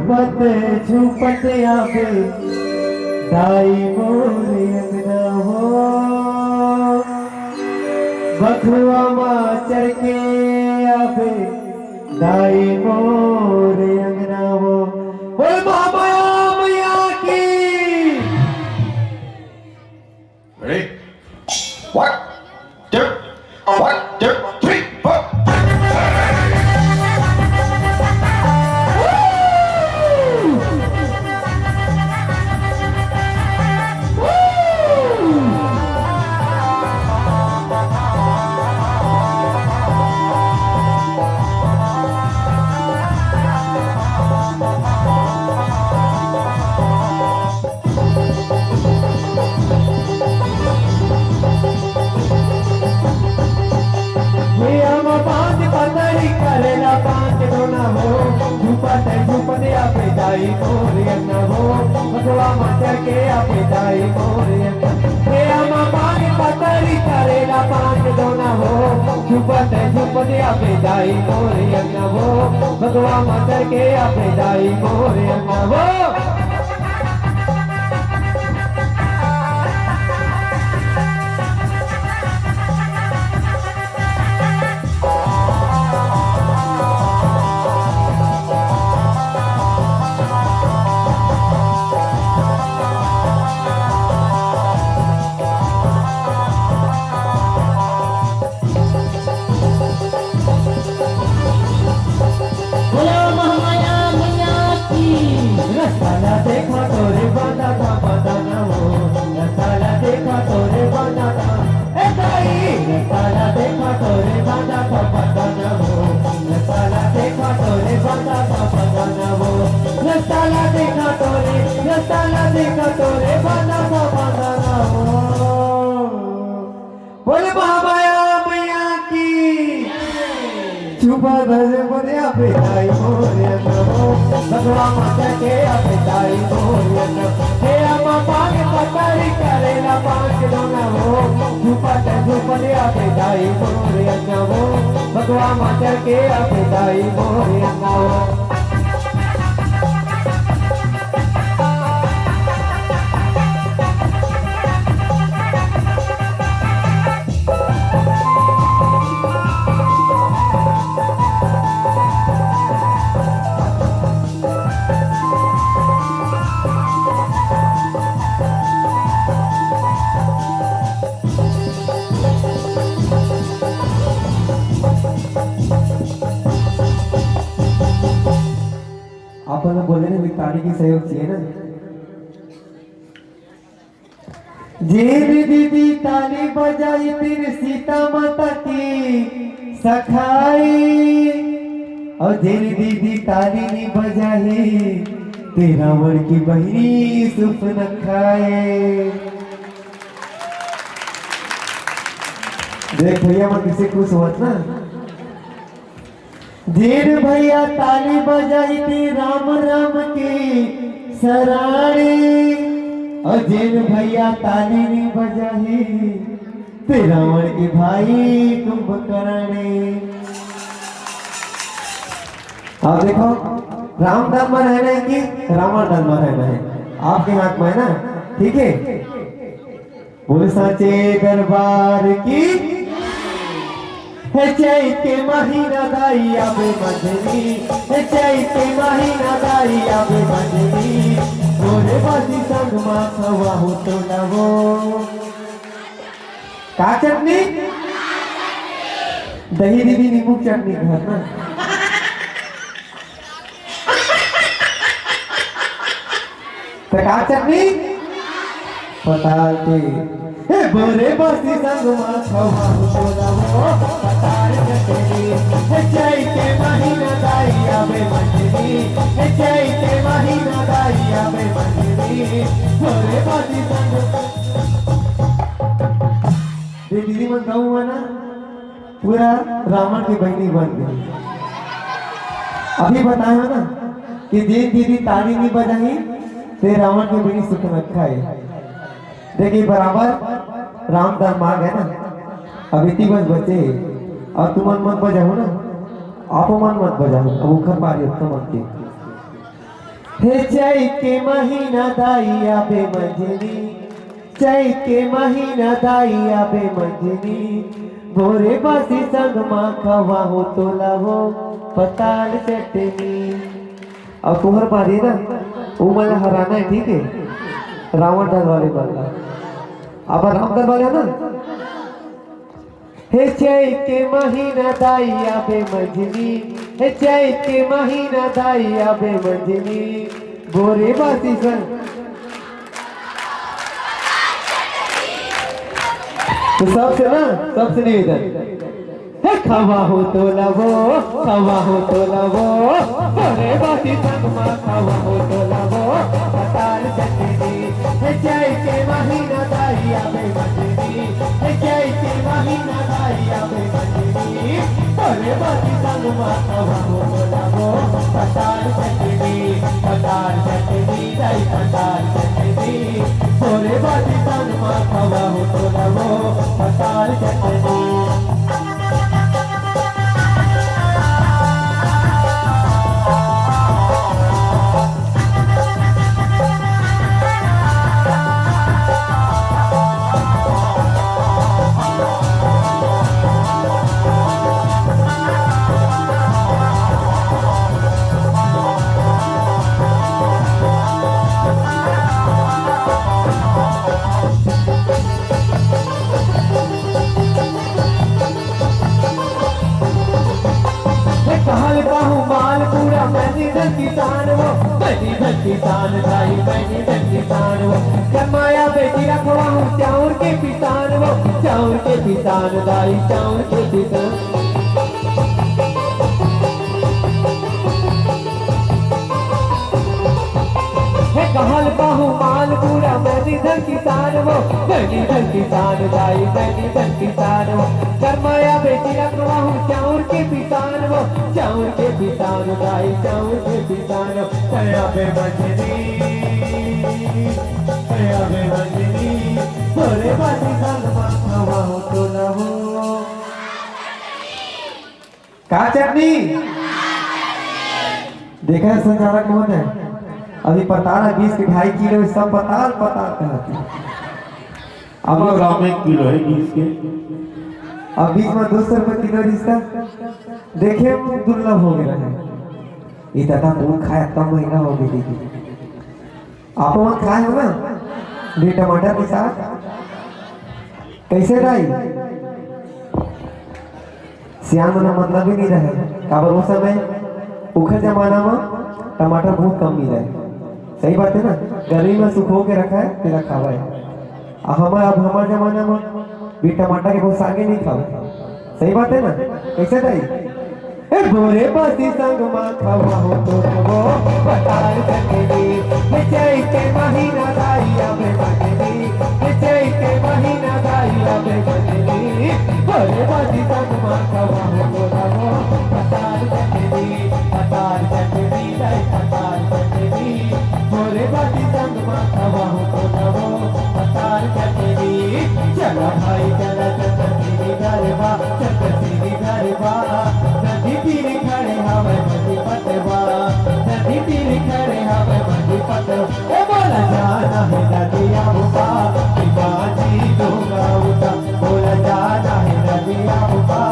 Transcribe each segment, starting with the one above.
झूपत झूपत आवे दाई मोरे अंगना हो, बखुआ माँ चढ़ के आवे दाई मोरे अंगना हो। बोल महामाया मैया की। Ready? 1, 2, 1, 2, 3, 4. झूपत झूपत आवे दाई मोरे अंगना हो, बखुआ माँ चढ़ के आवे दाई मोरे अंगना। हे अम्मा पानी पतरी करेला पाँच दोना हो, झूपत झूपत आवे दाई मोरे अंगना हो, बखुआ माँ चढ़ के आवे दाई मोरे अंगना हो। रसाला देखा तोरे बांधा था बदाना हो, रसाला देखा तोरे बांधा था ए दाई, रसाला देखा तोरे बांधा था बदाना हो, रसाला देखा तोरे बांधा था बदाना हो, रसाला देखा तोरे बांधा था बदाना हो। बोले महामाया मैया की। छुपा दर्जे बने आवे दाई मोरे अंगना हो, बखुआ माँ चढ़ के आवे दाई मोरे अंगना। हे अम्मा पानी पतरी करेला पाँच दोना हो, झूपत झूपत आवे दाई मोरे अंगना हो, बखुआ माँ चढ़ के आवे दाई मोरे अंगना हो। अपन बोले ना ताली की सहयोग चाहिए ना। जेर दीदी ताली बजाई फिर सीता माता की सखाई, और जेर दीदी ताली नहीं बजाई ते रावण की बहनी सुप न खाए। देख भैया मैं किसी खुश हुआ ना। धीर भैया ताली बजाई थी राम राम की सराणी, और जिन भैया ताली नहीं बजाई ते रावण के भाई कुंभकर्णी। अब देखो राम धर्म में रहना है कि रावण धर्म में रहना है, आपके हाथ में है ना। ठीक है, बोल साचे दरबार की। चैते महीना दाई आवे मंजरी, चैते महीना दाई आवे मंजरी, गोरे बासी संग माँ खवा हो तो नवो। का चटनी? दही दीदी नींबू चटनी घर ना। तो का चटनी? पता के बोरे बासी संग माँ खवा हो तो नवो, पताल चटनी। चैते महीना दाई आवे मंजरी, चैते महीना दाई आवे मंजरी, बोरे बासी संग। दीदी मन गाँव हुआ ना, पूरा रावण की बहनी बन गई। अभी बताया ना कि दीदी ताली नहीं बजाई ते रावण की बहनी सुख रखा है। देखिए बराबर राम धर्म आ गए ना। अभी 3 बचे और तुम मत बजाओ ना, आप मन मत बजाओ, अब उखर पारी तो मत के। हे चैत के महीना दाइया बे मंजनी, चैत के महीना दाइया बे मंजनी, भोरे बासी संग माँ खवा हो तोला हो पताल चटनी। अब तुम्हारे पास है ना, वो मला हराना है, ठीक है? रावण दल वाले बल्ला, अब राम दल वाले ना। हे चैत के महीना दाइया बे मंजनी, हे चैत के महीना दाइया बे मंजनी, भोरे बासी संग। तो सबसे ना, सबसे निवेदन, हे खवा हो तो लवो, खवा हो तो लवो, भोरे बासी संग माँ खवा हो तो लवो पताल चटनी। हे चैत के महीना दाइया बे मंजनी, हे चैत के महीना दाइया बे मंजनी, भोरे बासी संग माँ खवा हो तो लवो पताल चटनी, पताल चटनी दाई पताल चटनी, भोरे बासी संग माँ खवा हो तो लवो पताल चटनी। माल पूरा मैंने किसान वो, मैंने किसान भाई, मैंने किसान वो, कमाया बेटी रखवा हूँ चाउर के किसान वो, चाउर के किसान भाई, चाउर के किसान। कहल बाहू माल पूरा मैंने किसान वो, मैंने किसान भाई, मैंने किसान वो, करमाया बेटी रखवा हूँ चाउर के किसान वो, चाउर के किसान भाई, चाउर के किसान। कया बे मंजनी, कया बे मंजनी, भोरे बासी संग माँ खवा हो तो लवो। का चटनी देखा है संचालक महोदय, अभी पताल है 20 के 2.5 किलो, सब पताल पताल कहते हैं। अब ग्राम में 1 किलो है 20 के, अब 20 में 200 रुपये किलो रिश्ता देखे दुर्लभ हो गया है। इतना दूध खाया तब महीना हो गई थी। आप वहाँ खाए हो ना भी टमाटर के साथ कैसे रही सियान मना मतलब ही नहीं रहे। काबर उस समय उखर जमाना में टमाटर बहुत कम मिला है, सही बात है ना। गर्मी में सुखो के रखा है फिर खावा है। अब हमारे जमाना में भी टमाटर के बहुत सागे नहीं खाओ, सही बात है ना। कैसे रही भोरे बासी संग माँ खवा हो तो वो पताल चटनी, चैत के महीना दाइया बे मंजनी, चैत के महीना दाइया बे मंजनी, भोरे बासी संग माँ खवा हो तो वो पताल चटनी, पताल चटनी दाई पताल चटनी, भोरे बासी संग माँ खवा हो तो वो पताल चटनी। चला भाई चला चटनी गरबा, चटनी गरबा, नदी तीर खड़े हमें नदी पटवा, नदी तीर खड़े हमें नदी पटवा। ओ बोला जाना है नदिया बुबा, हिमाजी डोंगा उठा, बोला जाना है नदिया बुबा,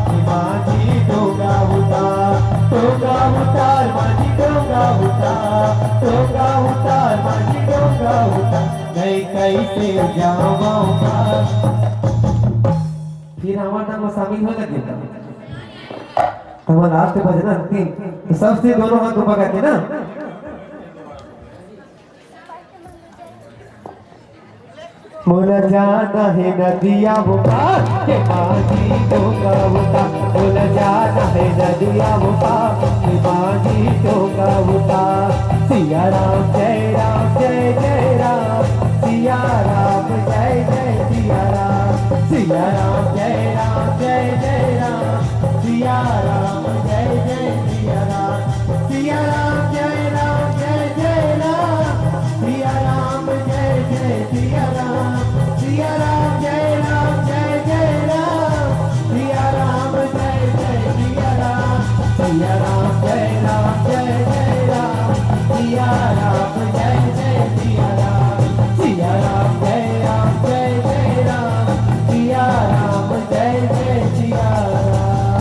हिमाजी डोंगा उठा, डोंगा उतार माजी डोंगा उठा, डोंगा उतार माजी डोंगा उठा, मैं कैसे जाऊंगा। फिर हमारा नाम शामिल हो लगे हमारा लास्ट भजन अंतिम, तो सबसे दोनों हाथ ऊपर करके ना बोला जाना है नदिया बुबा, के माजी डोंगा उठा, बोला जाना है नदिया बुबा, के माजी डोंगा उठा। सिया राम जय राम जय जय राम, सिया राम जय जय सिया राम, सिया राम जय राम जय जय राम, सिया राम जय जय सिया राम, सिया राम जय जय राम, सिया राम जय जय सिया राम, सिया राम जय जय राम, सिया राम जय जय सिया राम, सिया राम जय जय राम, सिया राम जय जय सिया